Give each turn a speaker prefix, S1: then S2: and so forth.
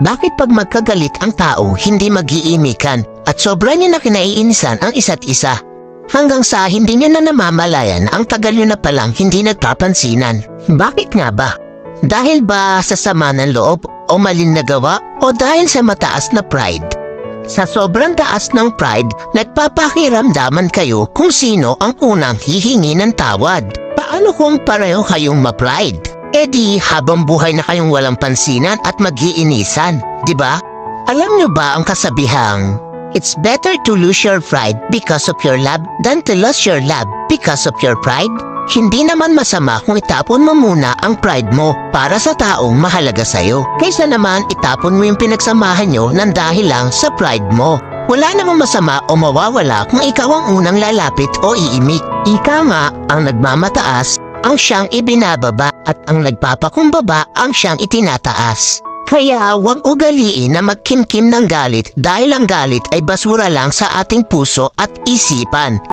S1: Bakit pag magkagalit ang tao, hindi mag-iimikan at sobra niya na kinaiinisan ang isa't isa? Hanggang sa hindi niya na namamalayan ang tagal niyo na palang hindi nagpapansinan. Bakit nga ba? Dahil ba sa sama ng loob o malin na gawa o dahil sa mataas na pride? Sa sobrang taas ng pride, nagpapakiramdaman kayo kung sino ang unang hihingi ng tawad. Paano kung pareho kayong ma-pride? E di habang buhay na kayong walang pansinan at mag-iinisan, di ba? Alam niyo ba ang kasabihang, it's better to lose your pride because of your love than to lose your love because of your pride? Hindi naman masama kung itapon mo muna ang pride mo para sa taong mahalaga sa'yo. Kaysa naman itapon mo yung pinagsamahan nyo ng dahil lang sa pride mo. Wala namang masama o mawawala kung ikaw ang unang lalapit o iimik. Ika nga, ang nagmamataas ang siyang ibinababa at ang nagpapakumbaba ang siyang itinataas. Kaya huwag ugaliin na magkimkim ng galit dahil ang galit ay basura lang sa ating puso at isipan.